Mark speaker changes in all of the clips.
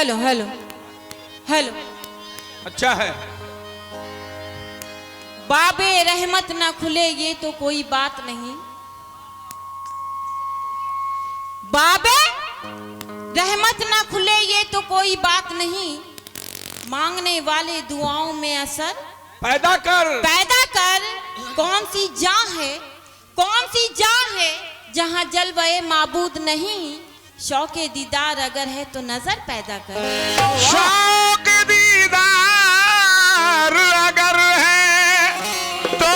Speaker 1: Hello hello hello.
Speaker 2: अच्छा है।
Speaker 1: बाबे रहमत ना खुले ये तो कोई बात नहीं। बाबे रहमत ना खुले ये तो कोई बात नहीं। मांगने वाले दुआओं में असर
Speaker 2: पैदा कर।
Speaker 1: कौन सी जां है, कौन सी जां है जहां जलवे माबूद नहीं। शौके दीदार अगर है तो नजर पैदा कर।
Speaker 3: शौके दीदार अगर है तो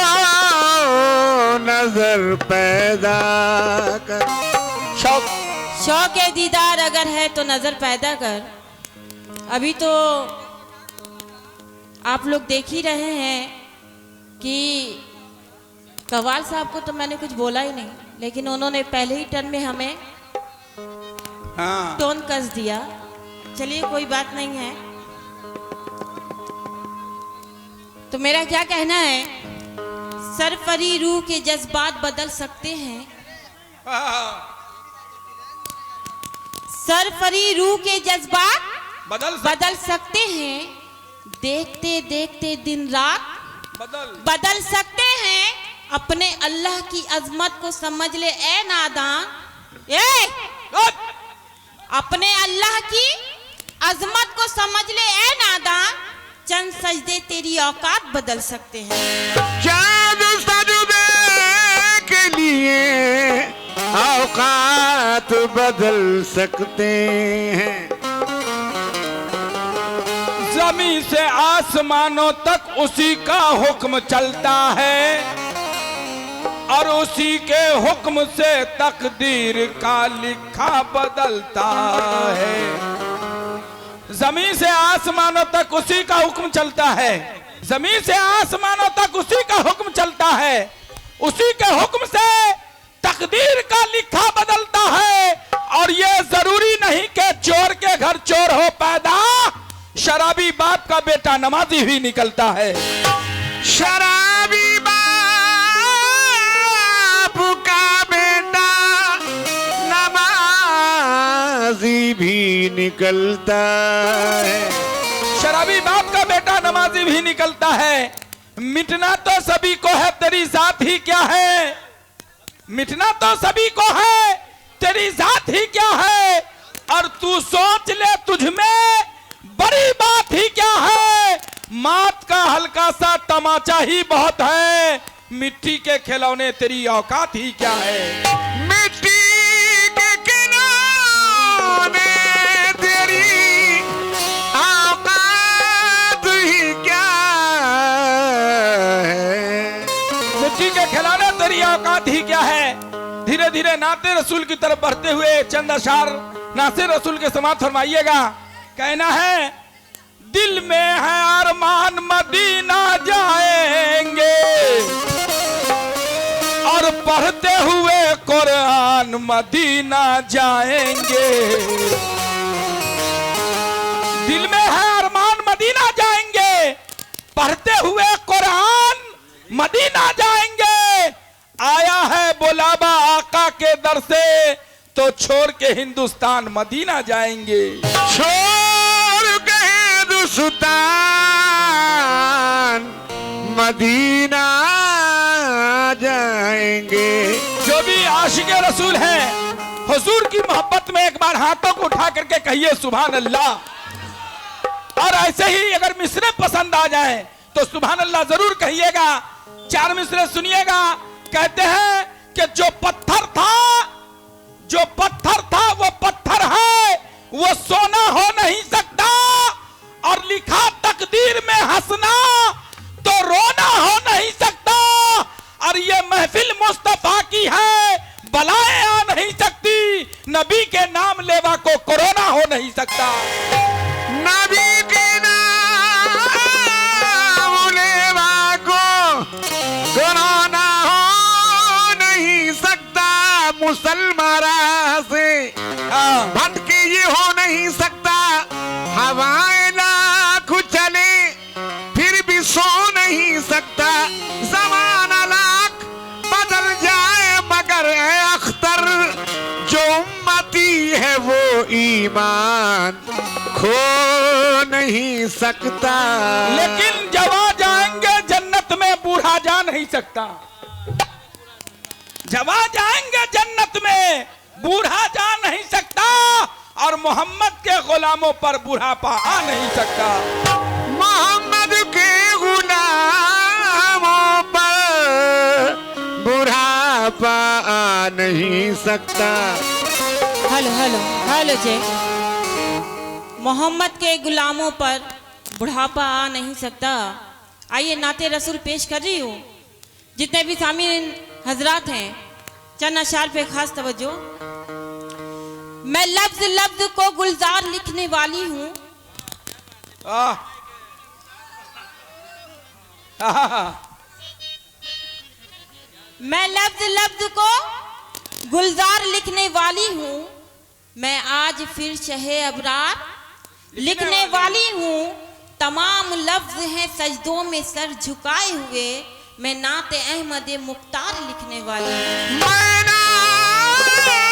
Speaker 3: नजर पैदा कर।
Speaker 1: शौके दीदार अगर है तो नजर पैदा कर। अभी तो आप लोग देख ही रहे हैं कि कव्वाल साहब को तो मैंने कुछ बोला ही नहीं, लेकिन उन्होंने पहले ही टर्न में हमें टोन कस दिया। चलिए कोई बात नहीं है। तो मेरा क्या कहना है, सरफरी रूह के जज्बात बदल सकते हैं। सरफरी रूह के जज्बात बदल सकते हैं। देखते देखते दिन रात बदल सकते हैं। अपने अल्लाह की अजमत को समझ ले ए नादान। अपने अल्लाह की अजमत को समझ ले ए नादान। चंद सजदे तेरी औकात बदल सकते हैं।
Speaker 3: चंद सजदे के लिए औकात बदल सकते हैं।
Speaker 2: जमीन से आसमानों तक उसी का हुक्म चलता है और उसी के हुक्म से तकदीर का लिखा बदलता है। जमीन से आसमानों तक उसी का हुक्म चलता है। जमीन से आसमानों तक उसी का हुक्म चलता है। उसी के हुक्म से तकदीर का लिखा बदलता है। और ये जरूरी नहीं कि चोर के घर चोर हो पैदा, शराबी बाप का बेटा नमाजी भी निकलता है।
Speaker 3: शराबी बाप का बेटा नमाजी भी निकलता है।
Speaker 2: शराबी बाप का बेटा नमाजी भी निकलता है। मिटना तो सभी को है, तेरी जात ही क्या है। मिटना तो सभी को है, तेरी जात ही क्या है। और तू सोच ले तुझ में बड़ी बात ही क्या है। मात का हल्का सा तमाचा ही बहुत है। मिट्टी के खिलौने तेरी औकात ही क्या है।
Speaker 3: मिट्टी के खिलौने तेरी औकात ही क्या है।
Speaker 2: मिट्टी के खिलौने तेरी औकात ही क्या है। धीरे धीरे नाते रसूल की तरफ बढ़ते हुए चंद अशार नाते रसूल के समाप्त फरमाइएगा। कहना है, दिल में है अरमान मदीना जाएंगे और पढ़ते हुए कुरान मदीना जाएंगे। दिल में है अरमान मदीना जाएंगे, पढ़ते हुए कुरान मदीना जाएंगे। आया है बुलावा आका के दर से तो छोड़ के हिंदुस्तान मदीना जाएंगे।
Speaker 3: छोड़ के हिंदुस्तान मदीना जाएंगे।
Speaker 2: जो भी आशिक़े रसूल हैं, हुजूर की मोहब्बत में एक बार हाथों को उठा करके कहिए सुभान अल्लाह। और ऐसे ही अगर मिसरे पसंद आ जाए तो सुभान अल्लाह जरूर कहिएगा। 4 मिसरे सुनिएगा। कहते हैं कि जो पत्थर था वो पत्थर है, वो सोना हो नहीं सकता। और लिखा तकदीर में हंसना तो रोना हो नहीं सकता। और ये महफिल मुस्तफा की है, बलाएं आ नहीं सकती। नबी के नाम लेवा को कोरोना हो नहीं सकता।
Speaker 3: नबी के नाम लेवा को कोरोना हो नहीं सकता। मुसलमाना से भटके ये हो नहीं सकता। हवाएं लाख चले फिर भी सो नहीं सकता। ज़माना लाख बदल जाए मगर है अख्तर जो उम्मती है वो ईमान हो नहीं सकता।
Speaker 2: लेकिन जब आ जाएंगे जन्नत में बूढ़ा जा नहीं सकता। जब आ जाएंगे जन्नत में बूढ़ा जा नहीं सकता और मोहम्मद के गुलामों पर बुढ़ापा आ नहीं सकता।
Speaker 3: मोहम्मद के गुलामों पर बुढ़ापा आ नहीं सकता।
Speaker 1: हेलो हेलो हेलो जी। मोहम्मद के गुलामों पर बुढ़ापा आ नहीं सकता। आइए नाते रसूल पेश कर रही हूँ। जितने भी सामीन हजरात हैं, चंद अशार पे खास तवज्जो। मैं लफ्ज लफ्ज को गुलजार लिखने वाली हूँ। मैं लफ्ज लफ्ज को गुलजार लिखने वाली हूँ। मैं आज फिर शहे अबरार लिखने वाली हूँ। तमाम लफ्ज हैं सजदों में सर झुकाए हुए। मैं नाते अहमद मुख्तार लिखने वाली हूँ।
Speaker 3: मैं नाते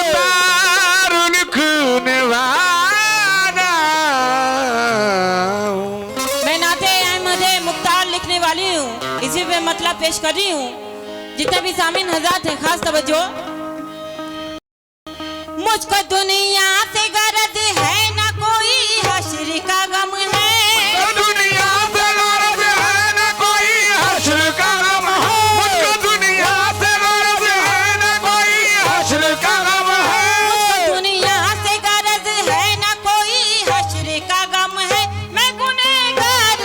Speaker 3: मुख्तार लिखने वाला हूँ।
Speaker 1: मैं नाते अहमद मुख्तार लिखने वाली हूँ। इसी पे मतलब पेश कर रही हूँ। जितने भी सामीन हजरात हैं खास तवज्जो। मुझको दुनिया से गरज है ना कोई हश्र का गम है।
Speaker 3: दुनिया से गरज है ना कोई हश्र का गम है। मुझको दुनिया से गरज है ना कोई हश्र का गम है।
Speaker 1: मुझको दुनिया से गरज है ना कोई हश्र का गम है। मैं गुनहगार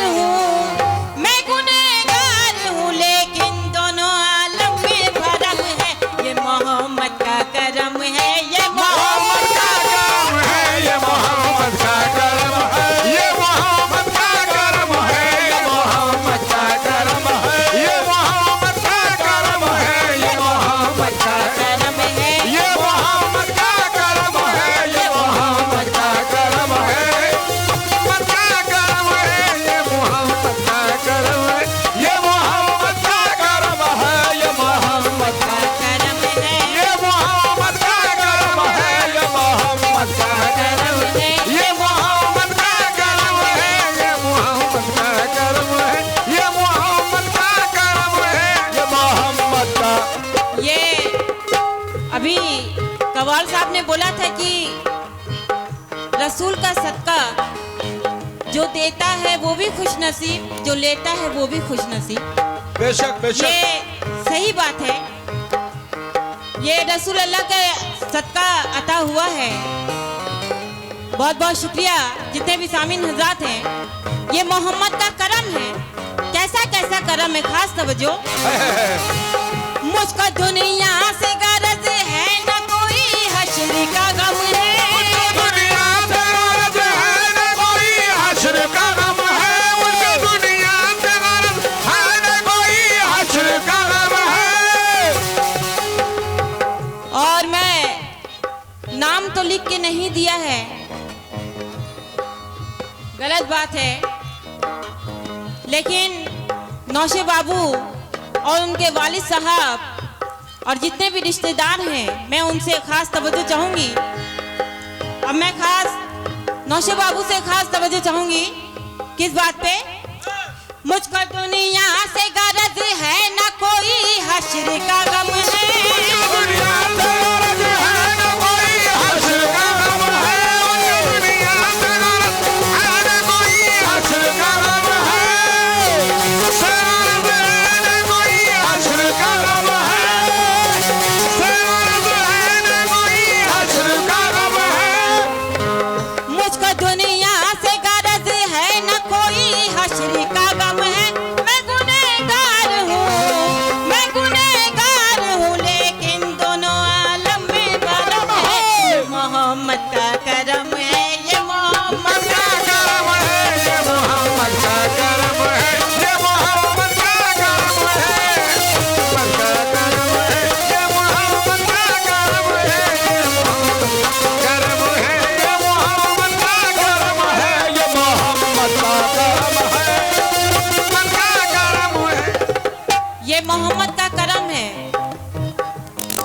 Speaker 1: हूँ लेकिन दोनों आलम में भरम है। ये मोहम्मद का करम है। ये
Speaker 3: मोहम्मद का करम है। ये मोहम्मद का करम है। ये मोहम्मद का करम है। ये मोहम्मद का करम है। ये मोहम्मद का करम है। ये मोहम्मद का
Speaker 1: करम है।
Speaker 3: ये मोहम्मद का करम है। ये मोहम्मद का करम है। मोहम्मद का करम है। ये मोहम्मद का करम है। ये मोहम्मद का करम है। ये मोहम्मद का
Speaker 1: करम है।
Speaker 3: ये मोहम्मद का करम है। ये मोहम्मद का करम है। ये मोहम्मद का करम है। ये मोहम्मद का करम है। ये मोहम्मद का करम है। ये मोहम्मद का।
Speaker 1: ये अभी कवाल साहब ने बोला था कि रसूल का सदका जो देता है वो भी खुश नसीब, जो लेता है वो भी खुश नसीब।
Speaker 2: बेशक बेशक।
Speaker 1: ये सही बात है। ये रसूल अल्लाह का सदका अता हुआ है। बहुत बहुत शुक्रिया जितने भी सामीन हजरात हैं। ये मोहम्मद का करम है। कैसा कैसा करम है, खास तवज्जो। मुझको दुनिया से गरज है ना कोई हश्र का गम है।
Speaker 3: दुनिया से गरज है ना कोई हश्र का गम है। मुझको दुनिया से गरज है ना कोई हश्र का गम है।
Speaker 1: और मैं नाम तो लिख के नहीं दिया है, गलत बात है। लेकिन नौशे बाबू और उनके वालिद साहब और जितने भी रिश्तेदार हैं, मैं उनसे खास तवज्जो चाहूंगी। अब मैं खास नौशे बाबू से खास तवज्जो चाहूंगी। किस बात पे? मुझको दुनिया से गरज है ना कोई हश्र का गम है।
Speaker 3: दुनिया से गरज है ना कोई हश्र का गम है। दुनिया से गरज है ना कोई हश्र का गम है। गरज है ना कोई हश्र का गम है। गरज है ना कोई हश्र का गम है।
Speaker 1: मुझको दुनिया से गरज है ना कोई हश्र का गम है। मैं गुनहगार हूँ लेकिन दोनों आलम में भरम है। ये मोहम्मद का करम है। ये मोहम्मद
Speaker 3: का करम है। ये मोहम्मद का करम है। ये मोहम्मद का करम है। मोहम्मद का करम है। ये मोहम्मद का करम है। ये मोहम्मद का करम है। ये मोहम्मद का करम है। ये मोहम्मद का करम है।
Speaker 1: ये मोहम्मद का करम है।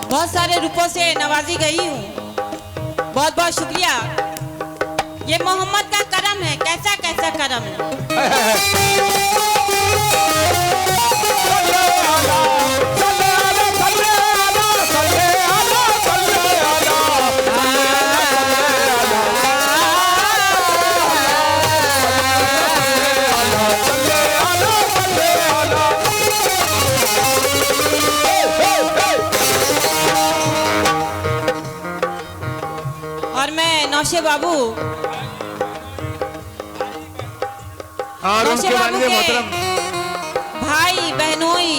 Speaker 1: बहुत सारे रूपों से नवाजी गई हूँ। बहुत बहुत शुक्रिया। ये मोहम्मद का करम है, कैसा कैसा करम है। और मैं नौशे बाबू
Speaker 3: और
Speaker 1: नौशे
Speaker 3: उनके
Speaker 1: बाबू
Speaker 3: वालिद
Speaker 1: के
Speaker 3: मोहतरम
Speaker 1: भाई बहनोई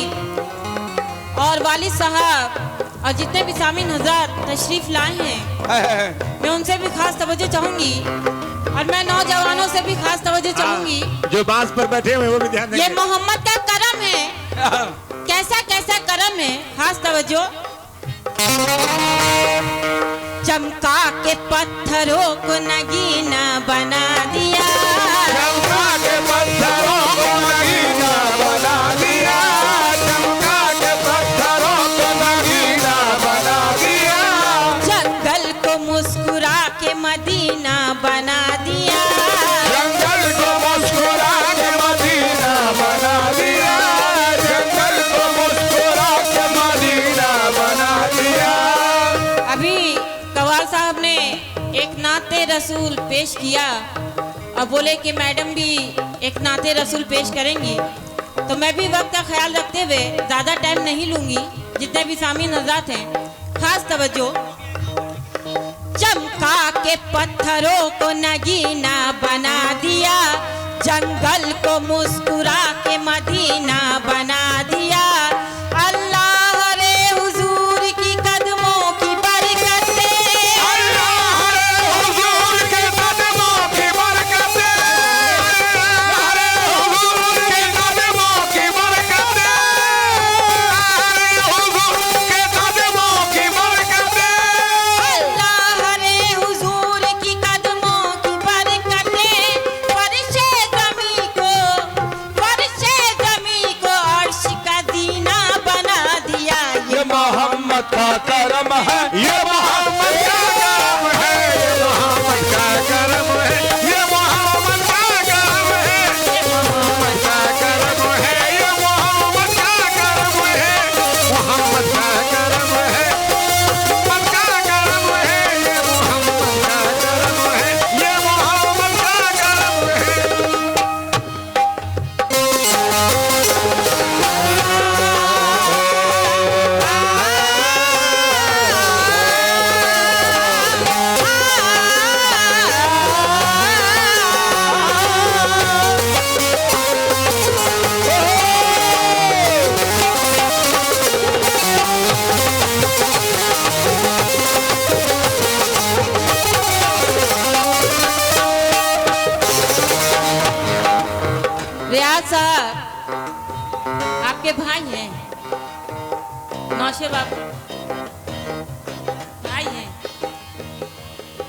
Speaker 1: और वालिद साहब और जितने भी सामीन हजरात तशरीफ लाए हैं, मैं उनसे भी खास तवज्जो चाहूंगी और मैं नौजवानों से भी खास तवज्जो चाहूंगी।
Speaker 3: जो बांस पर बैठे हुए वो भी ध्यान
Speaker 1: ये
Speaker 3: देंगे।
Speaker 1: मोहम्मद का करम है, कैसा कैसा करम है, खास तवज्जो। चमका के पत्थरों को नगीना बना दिया,
Speaker 3: चमका के पत्थरों को नगीना बना दिया, चमका के पत्थरों को नगीना बना दिया,
Speaker 1: जंगल को मुस्कुरा के मदीना बना दिया,
Speaker 3: जंगल को मुस्कुरा के मदीना बना दिया, जंगल को मुस्कुरा के मदीना बना दिया।
Speaker 1: अभी कवाल साहब ने एक नाते रसूल पेश किया और बोले कि मैडम भी एक नाते रसूल पेश करेंगी, तो मैं भी वक्त का ख्याल रखते हुए ज़्यादा टाइम नहीं लूंगी। जितने भी सामीन हज़रात हैं, खास तवज्जो। चमका के पत्थरों को नगीना बना दिया, जंगल को मुस्कुरा के मदीना बना दिया। अल्लाह रे हुजूर की कदमों की बरकत से,
Speaker 3: अल्लाह रे हुजूर के कदमों की बरकत से, अल्लाह रे हुजूर के कदमों की बरकत से, अल्लाह रे हुजूर के कदमों की बरकत से,
Speaker 1: अल्लाह रे हुजूर की कदमों की बरकत से, फर्शे ज़मीं को अर्श का दीना बना दिया।
Speaker 2: ये मोहम्मद का करम है,
Speaker 3: ये मोहम्मद का करम है, ये मोहम्मद का करम है, ये मोहम्मद का करम है, ये मोहम्मद का करम है, ये मोहम्मद का करम है, मोहम्मद का करम है, मोहम्मद का करम है, ये मोहम्मद का करम है, ये मोहम्मद का करम है।
Speaker 1: रियाज साहब आपके भाई हैं, नौशे बाबू भाई हैं,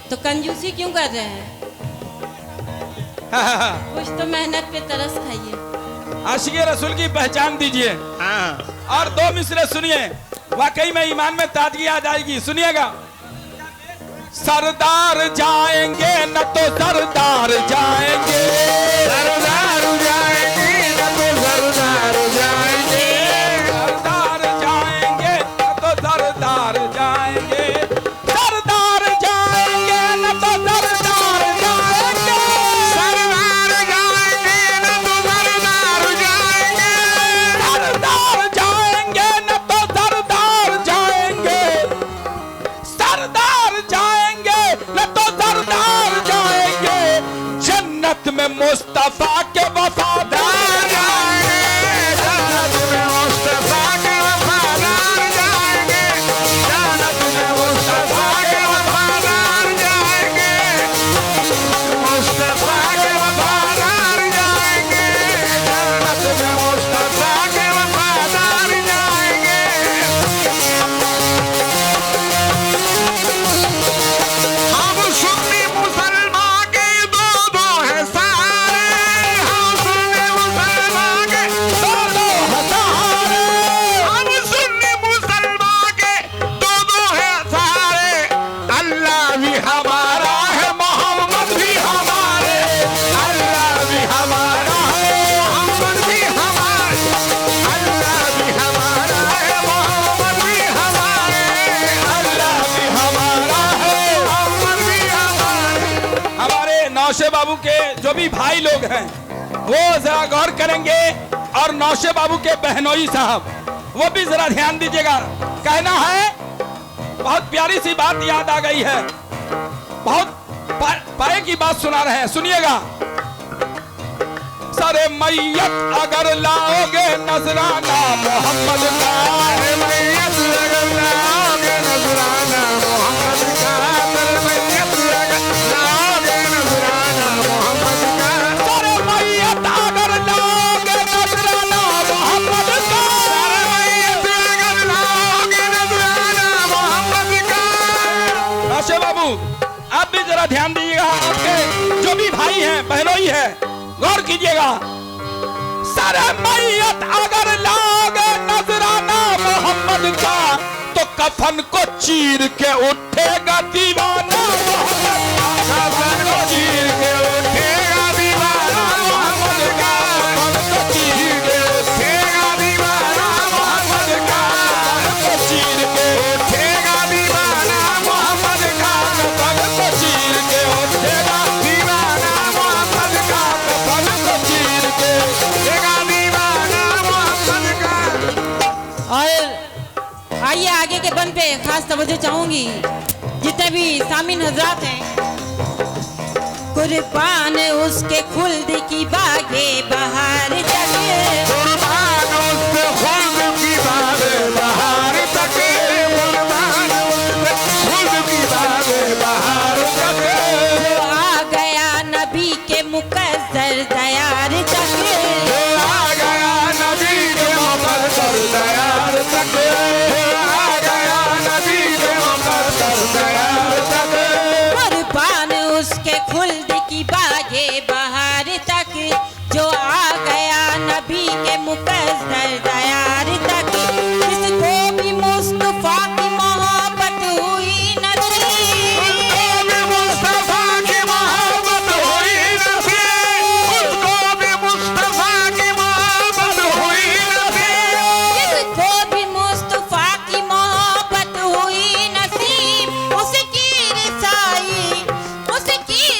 Speaker 1: तो कंजूसी क्यों कर रहे हैं? कुछ तो मेहनत पे तरस खाइए।
Speaker 2: आशिक़े रसूल की पहचान दीजिए
Speaker 3: हाँ
Speaker 2: और दो मिसरे सुनिए, वाकई में ईमान में ताजगी आ जाएगी। सुनिएगा। सरदार जाएंगे न तो सरदार जाएंगे,
Speaker 3: सरदार जाएंगे न तो सरदार जाएंगे,
Speaker 2: सरदार जाएंगे न तो सरदार जाएंगे, सरदार जाएंगे न तो सरदार जाएंगे,
Speaker 3: सरदार जाएंगे न तो सरदार जाएंगे,
Speaker 2: सरदार जाएंगे न तो सरदार जाएंगे, सरदार जाएंगे न तो सरदार जाएंगे, जन्नत में मुस्तफा के वफादार जाएंगे,
Speaker 3: जन्नत में मुस्तफा के वफादार जाएंगे, जन्नत में मुस्तफा के वफादार जाएंगे, मुस्तफा के वफादार जाएंगे, जन्नत में मुस्तफा के वफादार जाएंगे। हम सुन्नी मुसलमान के दो हैं सारे,
Speaker 2: नौशे बाबू के जो भी भाई लोग हैं वो जरा गौर करेंगे, और नौशे बाबू के बहनोई साहब वो भी जरा ध्यान दीजिएगा। कहना है, बहुत प्यारी सी बात याद आ गई है, बहुत पाए की बात सुना रहे हैं, सुनिएगा। सरे मैयत अगर लाओगे नजराना मोहम्मद का,
Speaker 3: मैयत अगर लाओगे नजराना मोहम्मद का, मैयत अगर लाओगे नजराना मोहम्मद का,
Speaker 2: सरे मैयत अगर लाओगे नजराना मोहम्मद का,
Speaker 3: मैयत अगर लाओगे नजराना मोहम्मद का।
Speaker 2: नौशे बाबू आप भी जरा ध्यान दीजिएगा, आपके जो भी भाई हैं बहनोई है गौर कीजिएगा। सरे मैयत अगर लाओगे नजराना मोहम्मद का, तो कफन को चीर के उठेगा दीवाना मोहम्मद का,
Speaker 3: कफन को चीर के उठेगा दीवाना मोहम्मद का,
Speaker 2: कफन को चीर के
Speaker 3: उठेगा दीवाना मोहम्मद का,
Speaker 2: कफन को चीर के
Speaker 3: उठेगा दीवाना मोहम्मद का,
Speaker 2: कफन को चीर के उठेगा
Speaker 3: दीवाना मोहम्मद का,
Speaker 2: कफन को चीर के
Speaker 3: उठेगा दीवाना मोहम्मद का।
Speaker 1: और आइए आगे के बंद पे खास तवज्जो चाहूंगी, जितने भी सामीन हजरात हैं। कुर्बान उसके खुल्द की बागे बहार जगे,
Speaker 3: कुर्बान उसके खुल्द की बागे बहार तक, कुर्बान उसके खुल्द की बागे बहार तक,
Speaker 1: जो आ गया नबी के मुकद्दर दयार जगे,
Speaker 3: आ गया नबी के मुकद्दर दयार तक, आ गया नबी के मुकद्दर दयार तक,
Speaker 1: कुर्बान उसके खुल्द की बागे बहार तक, जो आ गया नबी के मुकद्दर दयार तक। जिसको भी मुस्तफा की मोहब्बत हुई नसीब,
Speaker 3: मुस्तफा की मोहब्बत हुई नसीब, उसको भी मुस्तफा की मोहब्बत हुई नसीब,
Speaker 1: जिसको भी मुस्तफा की मोहब्बत हुई नसीब, उसकी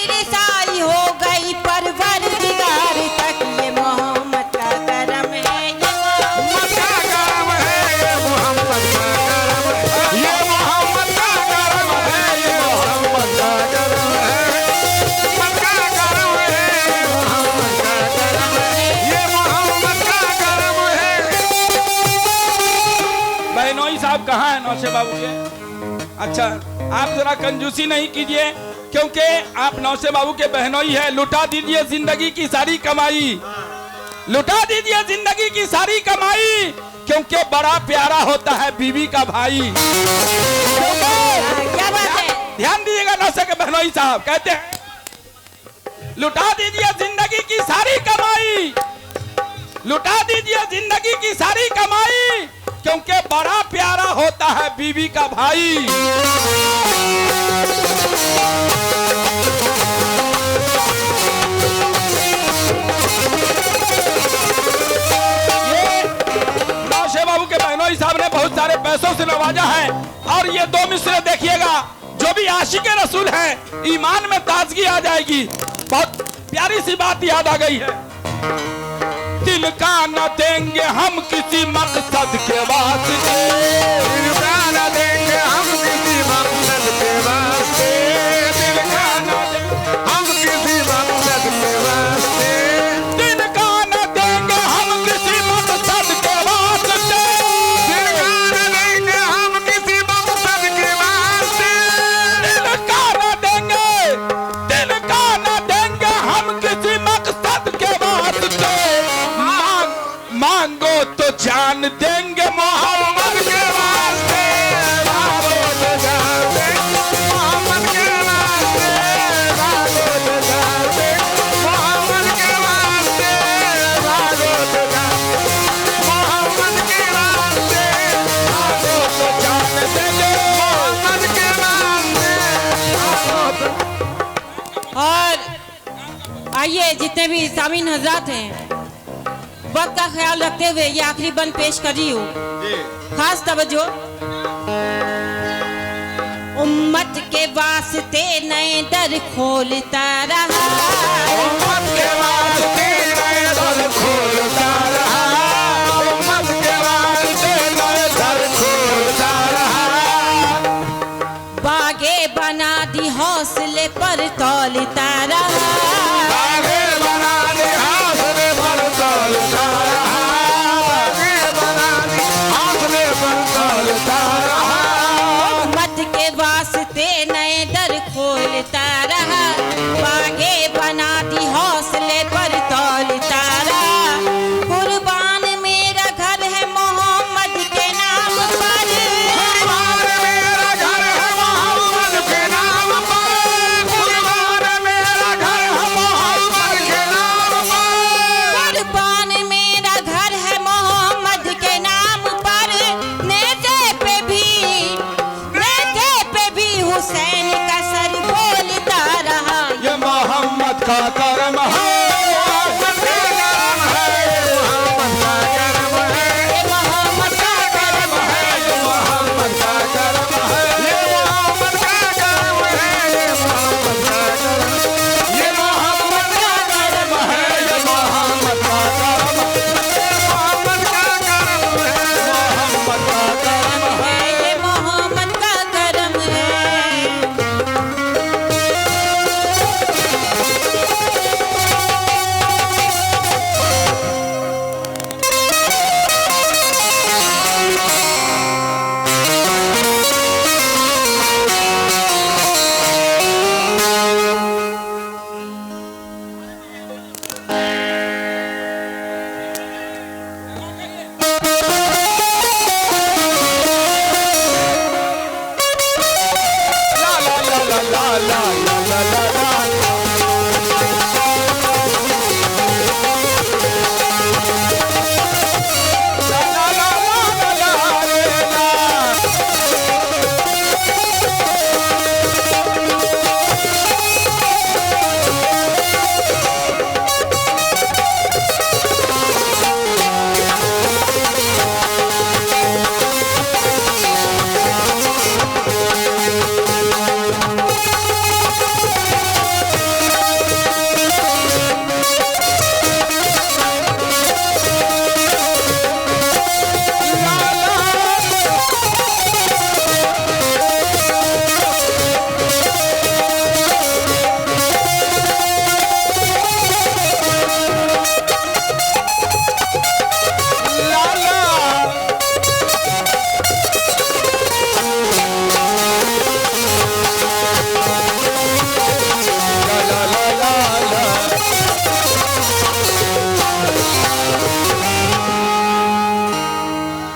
Speaker 1: रिसाई हो गई परवरदिगार तक। ये मोहम्मद का करम है,
Speaker 3: मोहम्मद का करम है, ये मोहम्मद का करम है, ये मोहम्मद का करम है, ये मोहम्मद का करम है, मोहम्मद का करम है, ये मोहम्मद का करम है, ये मोहम्मद का करम है।
Speaker 2: बहनोई साहब कहाँ हैं नौशे बाबू के? अच्छा, आप जरा कंजूसी नहीं कीजिए, क्योंकि आप नौशे बाबू के बहनोई है। लुटा दीजिए जिंदगी की सारी कमाई, लुटा दीजिए जिंदगी की सारी कमाई, क्योंकि बड़ा प्यारा होता है बीवी का भाई।
Speaker 1: क्या बात है?
Speaker 2: ध्यान दीजिएगा नौशे के बहनोई साहब कहते हैं, लुटा दीजिए जिंदगी की सारी कमाई, लुटा दीजिए जिंदगी की सारी कमाई, क्योंकि बड़ा प्यारा होता है बीवी का भाई। ये नौशे बाबू के बहनोई साहब ने बहुत सारे पैसों से नवाजा है, और ये दो मिसरे देखिएगा, जो भी आशिक रसूल है ईमान में ताजगी आ जाएगी। बहुत प्यारी सी बात याद आ गई है। दिल का न देंगे हम किसी मकसद के वास्ते,
Speaker 3: दिल का न देंगे हम किसी मकसद के वास्ते, दिल का न देंगे हम किसी मकसद के वास्ते,
Speaker 2: दिल का न देंगे हम किसी मकसद के वास्ते,
Speaker 3: दिल का न देंगे हम किसी मकसद के वास्ते,
Speaker 2: दिल का न देंगे, दिल का न देंगे हम किसी मकसद के वास्ते, मांगो तो जान देंगे मोहम्मद के वास्ते,
Speaker 3: मांगो तो जान देंगे मोहम्मद के वास्ते, मांगो तो जान देंगे मोहम्मद के वास्ते, मांगो तो जान मोहम्मद के वास्ते,
Speaker 2: मांगो तो जान देंगे
Speaker 3: मोहम्मद के वास्ते, मांगो तो।
Speaker 1: और आइए जितने भी सामीन हजरात हैं, वक्त का ख्याल रखते हुए ये आखिरी बंद पेश कर रही हूँ। खास तवज्जो। उम्मत के वास्ते नए दर खोलता रहा,
Speaker 3: उम्मत के वास्ते नए दर खोलता रहा, उम्मत के वास्ते नए दर खोलता रहा।
Speaker 1: बागे बना दी हौसले पर तौलता